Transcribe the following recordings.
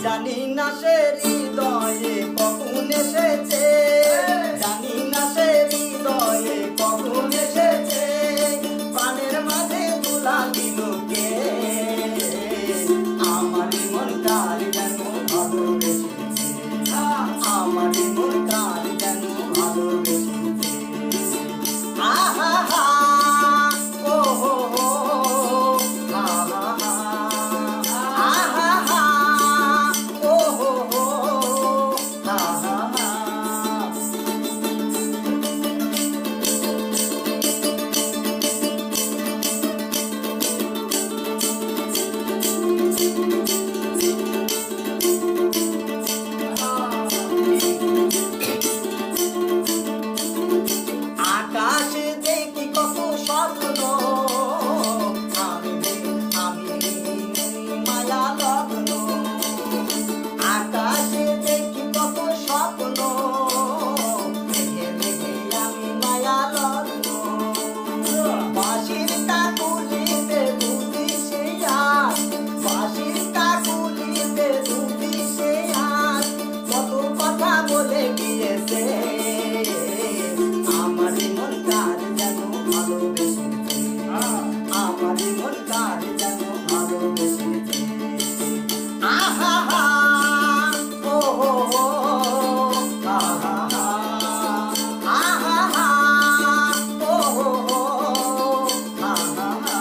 জানি না সে হৃদয়ে কখন এসেছে, জানি না সে হৃদয়ে কখন এসেছে, প্রাণের মাঝে তুলা দিল কে, আমার মন কার যেন ভালোবেসেছে, আমার মন কার যেন ভালোবেসেছে। আহা হা ও হো হো, আহা হা, আহা হা ও হো হো, আহা হা। আকাশে দেখি কত স্বপ্ন, আমি মায়া লগ্ন, আকাশে দেখি কত স্বপ্ন, মেঘে মেঘে আমি মায়া লগ্ন, বাঁশির কাকুলিতে বুঝি সে আজ, বাঁশির কাকুলিতে বুঝি সে আজ, কত কথা বলে গিয়েছে, আমার মন কার যেন ভালোবেসেছে, আমার মন কার যেন ভালোবেসেছে। আহা হা ও হো হো, আহা হা, আহা হা ও হো হো, আহা হা।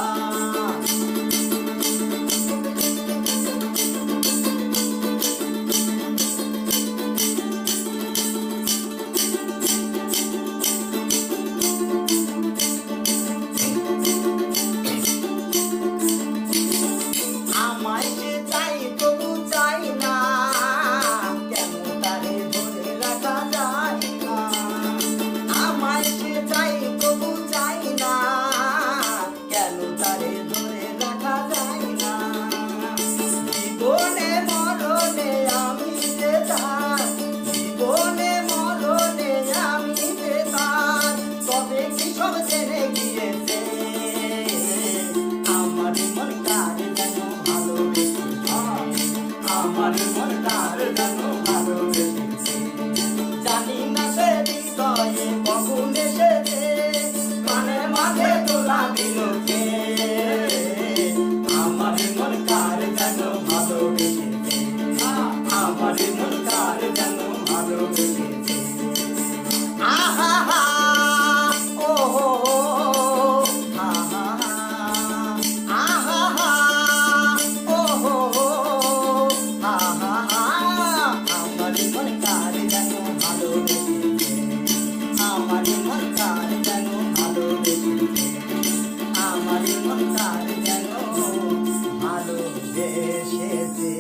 আমায় সে চাই তবু চাই না, কেন তারে ধরে রাখা যায় না, আমায় সে চাই তবু চাই না, কেন তারে ধরে রাখা যায় না, জীবনে মরণে আমি যে তার, জীবনে মরণে আমি যে তার, তবে কি সব জেনে গিয়েছে, আমার মন কার যেন ভালোবেসেছে, আমার মন কার যেন ভালোবেসেছে, জানি না সে হৃদয়ে কখন এসেছে, প্রাণের মাঝে তোলা দিল কে, আমার মন কার যেন ভালোবেসেছে, আমার মন কার যেন ভালোবেসেছে। আহা হা ও হো হো, আহা হা, আহা হা ও হো হো, আহা হা, আমার মন কার যেন ভালোবেসেছে, আমার মন কার যেন ভালোবেসেছে, আমার মন কার যেন ভালোবেসেছে।